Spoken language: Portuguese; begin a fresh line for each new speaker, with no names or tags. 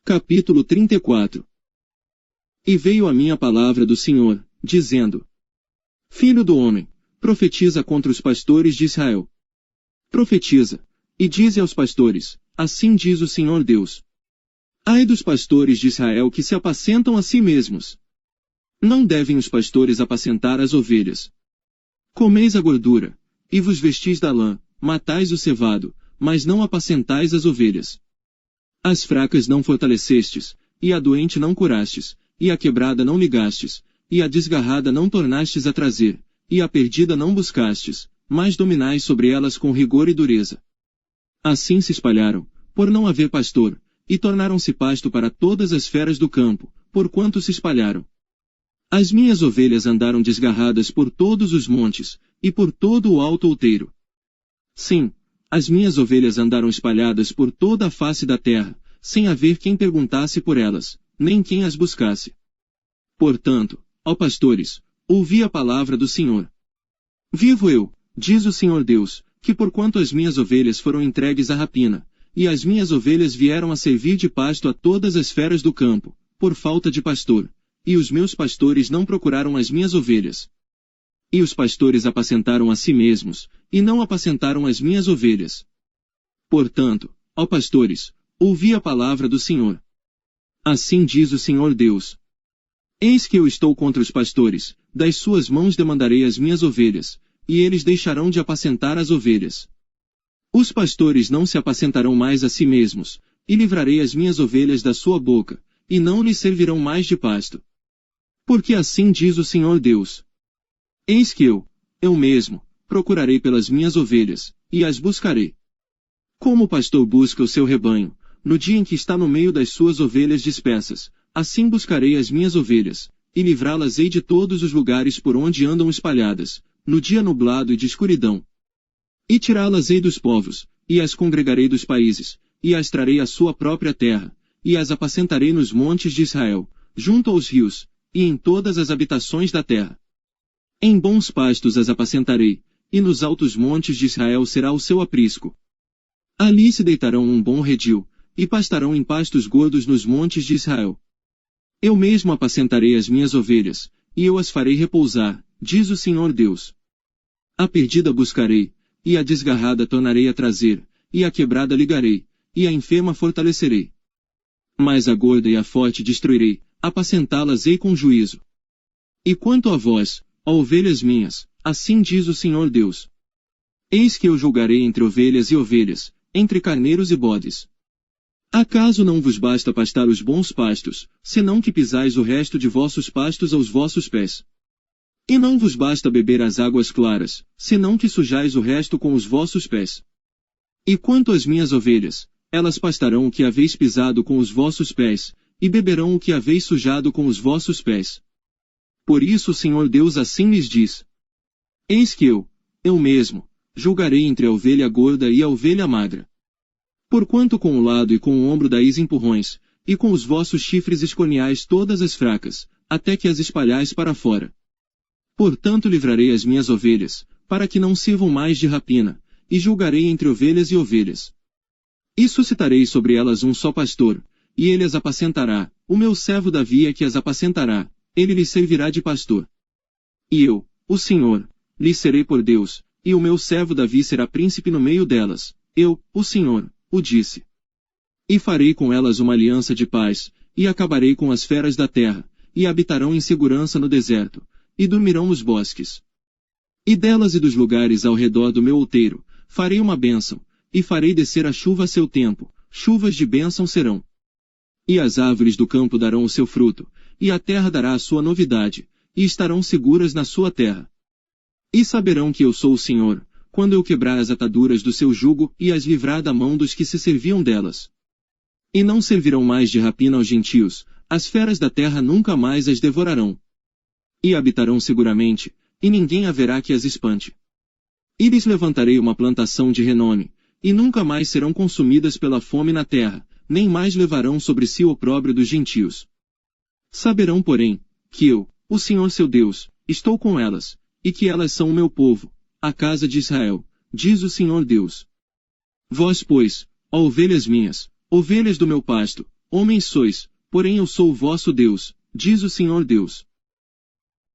Capítulo 34. E veio a mim a palavra do Senhor, dizendo: Filho do homem, profetiza contra os pastores de Israel. Profetiza, e dize aos pastores: assim diz o Senhor Deus. Ai dos pastores de Israel que se apacentam a si mesmos. Não devem os pastores apacentar as ovelhas. Comeis a gordura, e vos vestis da lã, matais o cevado, mas não apacentais as ovelhas. As fracas não fortalecestes, e a doente não curastes, e a quebrada não ligastes, e a desgarrada não tornastes a trazer, e a perdida não buscastes, mas dominais sobre elas com rigor e dureza. Assim se espalharam, por não haver pastor, e tornaram-se pasto para todas as feras do campo, porquanto se espalharam. As minhas ovelhas andaram desgarradas por todos os montes, e por todo o alto outeiro. Sim, as minhas ovelhas andaram espalhadas por toda a face da terra, sem haver quem perguntasse por elas, nem quem as buscasse. Portanto, ó pastores, ouvi a palavra do Senhor. Vivo eu, diz o Senhor Deus, que porquanto as minhas ovelhas foram entregues à rapina, e as minhas ovelhas vieram a servir de pasto a todas as feras do campo, por falta de pastor, e os meus pastores não procuraram as minhas ovelhas. E os pastores apacentaram a si mesmos, e não apacentaram as minhas ovelhas. Portanto, ó pastores, ouvi a palavra do Senhor. Assim diz o Senhor Deus. Eis que eu estou contra os pastores, das suas mãos demandarei as minhas ovelhas, e eles deixarão de apacentar as ovelhas. Os pastores não se apacentarão mais a si mesmos, e livrarei as minhas ovelhas da sua boca, e não lhes servirão mais de pasto. Porque assim diz o Senhor Deus. Eis que eu mesmo, procurarei pelas minhas ovelhas, e as buscarei. Como o pastor busca o seu rebanho, no dia em que está no meio das suas ovelhas dispersas, assim buscarei as minhas ovelhas, e livrá-las-ei de todos os lugares por onde andam espalhadas, no dia nublado e de escuridão. E tirá-las-ei dos povos, e as congregarei dos países, e as trarei à sua própria terra, e as apacentarei nos montes de Israel, junto aos rios, e em todas as habitações da terra. Em bons pastos as apacentarei, e nos altos montes de Israel será o seu aprisco. Ali se deitarão num bom redil, e pastarão em pastos gordos nos montes de Israel. Eu mesmo apacentarei as minhas ovelhas, e eu as farei repousar, diz o Senhor Deus. A perdida buscarei, e a desgarrada tornarei a trazer, e a quebrada ligarei, e a enferma fortalecerei. Mas a gorda e a forte destruirei, apacentá-las-ei com juízo. E quanto a vós, ó ovelhas minhas, assim diz o Senhor Deus. Eis que eu julgarei entre ovelhas e ovelhas, entre carneiros e bodes. Acaso não vos basta pastar os bons pastos, senão que pisais o resto de vossos pastos aos vossos pés? E não vos basta beber as águas claras, senão que sujais o resto com os vossos pés? E quanto às minhas ovelhas, elas pastarão o que haveis pisado com os vossos pés, e beberão o que haveis sujado com os vossos pés. Por isso o Senhor Deus assim lhes diz. Eis que eu mesmo, julgarei entre a ovelha gorda e a ovelha magra. Porquanto com o lado e com o ombro dais empurrões, e com os vossos chifres escorneais todas as fracas, até que as espalhais para fora. Portanto livrarei as minhas ovelhas, para que não sirvam mais de rapina, e julgarei entre ovelhas e ovelhas. E suscitarei sobre elas um só pastor, e ele as apacentará, o meu servo Davi é que as apacentará, ele lhes servirá de pastor. E eu, o Senhor, lhes serei por Deus, e o meu servo Davi será príncipe no meio delas, eu, o Senhor, o disse. E farei com elas uma aliança de paz, e acabarei com as feras da terra, e habitarão em segurança no deserto, e dormirão nos bosques. E delas e dos lugares ao redor do meu outeiro, farei uma bênção, e farei descer a chuva a seu tempo, chuvas de bênção serão. E as árvores do campo darão o seu fruto, e a terra dará a sua novidade, e estarão seguras na sua terra. E saberão que eu sou o Senhor, quando eu quebrar as ataduras do seu jugo e as livrar da mão dos que se serviam delas. E não servirão mais de rapina aos gentios, as feras da terra nunca mais as devorarão. E habitarão seguramente, e ninguém haverá que as espante. E lhes levantarei uma plantação de renome, e nunca mais serão consumidas pela fome na terra, nem mais levarão sobre si o opróbrio dos gentios. Saberão, porém, que eu, o Senhor seu Deus, estou com elas, e que elas são o meu povo, a casa de Israel, diz o Senhor Deus. Vós, pois, ó ovelhas minhas, ovelhas do meu pasto, Homens sois, porém eu sou o vosso Deus, diz o Senhor Deus.